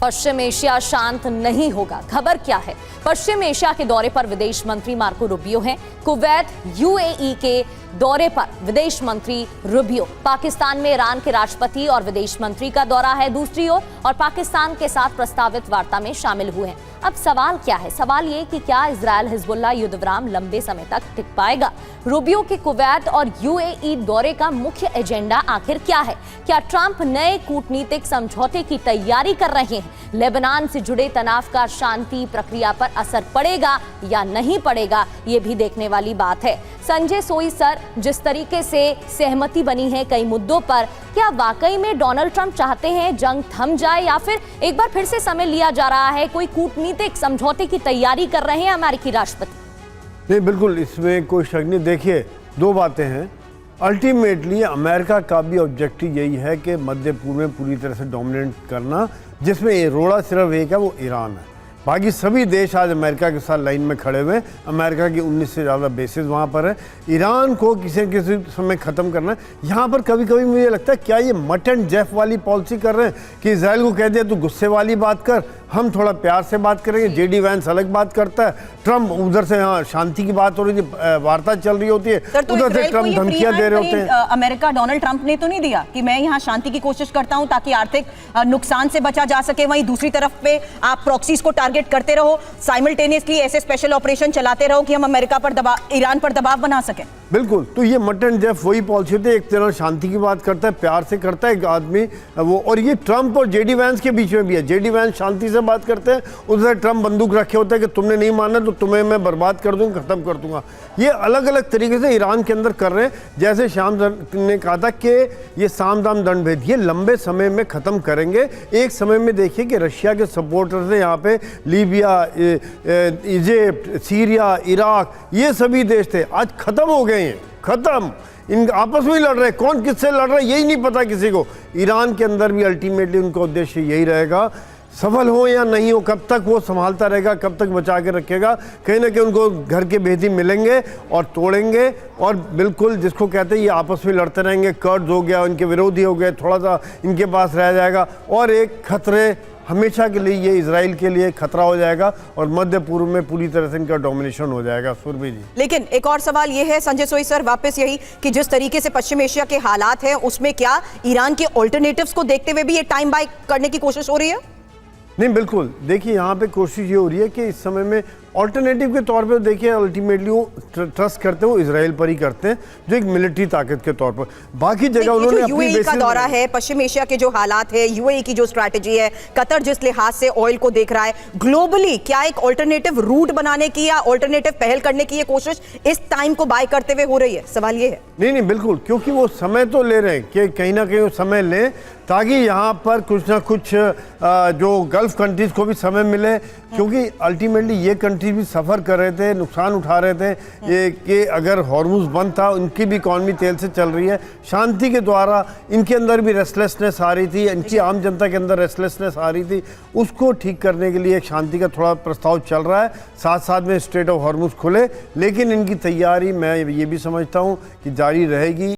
पश्चिम Asia शांत नहीं होगा। खबर क्या है? पश्चिम एशिया के दौरे पर विदेश मंत्री मार्को रूबियो हैं। कुवैत यूएई के दौरे पर विदेश मंत्री रूबियो। पाकिस्तान में ईरान के राष्ट्रपति और विदेश मंत्री का दौरा है दूसरी ओर, और पाकिस्तान के साथ प्रस्तावित वार्ता में शामिल हुए हैं। अब सवाल क्या है? सवाल ये कि क्या इजरायल हिजबुल्लाह युद्ध विराम लंबे समय तक टिक पाएगा? रूबियो के कुवैत और यूएई दौरे का मुख्य एजेंडा आखिर क्या है? क्या ट्रंप नए कूटनीतिक समझौते की तैयारी कर रहे हैं? लेबनान से जुड़े तनाव का शांति प्रक्रिया पर असर पड़ेगा या नहीं पड़ेगा, ये भी देखने वाली बात है। संजय सोई सर, जिस तरीके से सहमति बनी है कई मुद्दों पर, क्या वाकई में डोनाल्ड ट्रंप चाहते हैं जंग थम जाए, या फिर एक बार फिर से समय लिया जा रहा है? कोई कूटनीतिक समझौते की तैयारी कर रहे हैं अमेरिकी राष्ट्रपति? नहीं, बिल्कुल इसमें कोई शक नहीं। देखिए, दो बातें हैं। अल्टीमेटली अमेरिका का भी ऑब्जेक्टिव यही है कि मध्य पूर्व में पूरी तरह से डोमिनेट करना, जिसमें रोड़ा सिर्फ एक है, वो ईरान है। बाकी सभी देश आज अमेरिका के साथ लाइन में खड़े हुए हैं। अमेरिका की 19 से ज़्यादा बेसेस वहाँ पर है। ईरान को किसी न किसी समय ख़त्म करना है। यहाँ पर कभी कभी मुझे लगता है क्या ये मट एंड जेफ वाली पॉलिसी कर रहे हैं कि इजराइल को कह दिया तू गुस्से वाली बात कर, हम थोड़ा प्यार से बात करेंगे। जेडी वैंस अलग बात करता है, ट्रंप उधर से यहाँ शांति की बात हो रही थी, वार्ता चल रही होती है, उधर से ट्रंप धमकियां दे रहे होते हैं। अमेरिका डोनाल्ड ट्रंप ने तो नहीं दिया कि मैं यहाँ शांति की कोशिश करता हूँ ताकि आर्थिक नुकसान से बचा जा सके, वहीं दूसरी तरफ पे आप प्रॉक्सीज को टारगेट करते रहो, साइमल्टेनियसली ऐसे स्पेशल ऑपरेशन चलाते रहो कि हम अमेरिका पर दबाव, ईरान पर दबाव बना सकें। बिल्कुल, तो ये मट एंड जेफ वही पॉलिसी होती है। एक तरह शांति की बात करता है, प्यार से करता है एक आदमी वो, और ये ट्रंप और जेडी वैंस के बीच में भी है। जेडी वैंस शांति से बात करते हैं, उधर ट्रंप बंदूक रखे होते हैं कि तुमने नहीं माना तो तुम्हें मैं बर्बाद कर दूंगा, खत्म कर दूंगा। ये अलग अलग तरीके से ईरान के अंदर कर रहे हैं। जैसे श्याम ने कहा था कि ये साम दाम दंड भेद ये लंबे समय में ख़त्म करेंगे। एक समय में देखिए कि रशिया के सपोर्टर्स ने यहाँ पे लीबिया, इजिप्ट, सीरिया, इराक, ये सभी देश थे, आज ख़त्म हो गए हैं। ख़त्म, इन आपस में ही लड़ रहे हैं। कौन किससे लड़ रहा है यही नहीं पता किसी को। ईरान के अंदर भी अल्टीमेटली उनका उद्देश्य यही रहेगा, सफल हो या नहीं हो, कब तक वो संभालता रहेगा, कब तक बचा के रखेगा। कहीं ना कहीं उनको घर के भेदी मिलेंगे और तोड़ेंगे, और बिल्कुल जिसको कहते हैं ये आपस में लड़ते रहेंगे। कर्ड्स हो गया, इनके विरोधी हो गए, थोड़ा सा इनके पास रह जाएगा, और एक खतरे हमेशा के लिए ये इजराइल के लिए खतरा हो जाएगा, और मध्य पूर्व में पूरी तरह से इनका डोमिनेशन हो जाएगा। सुरभि जी, लेकिन एक और सवाल ये है संजय सोई सर, वापस यही कि जिस तरीके से पश्चिम एशिया के हालात हैं, उसमें क्या ईरान के ऑल्टरनेटिव्स को देखते हुए भी ये टाइम बाय करने की कोशिश हो रही है? नहीं, बिल्कुल। देखिए, यहाँ पे कोशिश ये हो रही है कि इस समय में ऑल्टरनेटिव के तौर पे देखिए अल्टीमेटली वो ट्रस्ट करते हैं, वो इजराइल पर ही करते हैं, जो एक मिलिट्री ताकत के तौर पर। बाकी जगह उन्होंने अपनी यूएई का दौरा है, पश्चिम एशिया के जो हालात है, यूएई की जो स्ट्रैटेजी है, कतर जिस लिहाज से ऑयल को देख रहा है ग्लोबली, क्या एक ऑल्टरनेटिव रूट बनाने की या ऑल्टरनेटिव पहल करने की ये कोशिश इस टाइम को बाय करते हुए हो रही है? सवाल ये है। नहीं, बिल्कुल, क्योंकि वो समय तो ले रहे हैं कि कहीं ना कहीं वो समय लें ताकि यहाँ पर कुछ ना कुछ जो गल्फ कंट्रीज को भी समय मिले, क्योंकि अल्टीमेटली ये कंट्री भी सफ़र कर रहे थे, नुकसान उठा रहे थे। ये कि अगर हॉर्मुज़ बंद था, उनकी भी इकॉनमी तेल से चल रही है, शांति के द्वारा इनके अंदर भी रेस्टलेसनेस आ रही थी, इनकी आम जनता के अंदर रेस्टलेसनेस आ रही थी, उसको ठीक करने के लिए एक शांति का थोड़ा प्रस्ताव चल रहा है। साथ साथ में स्ट्रेट ऑफ हॉर्मुज़ खुले, लेकिन इनकी तैयारी मैं ये भी समझता हूँ कि जारी रहेगी।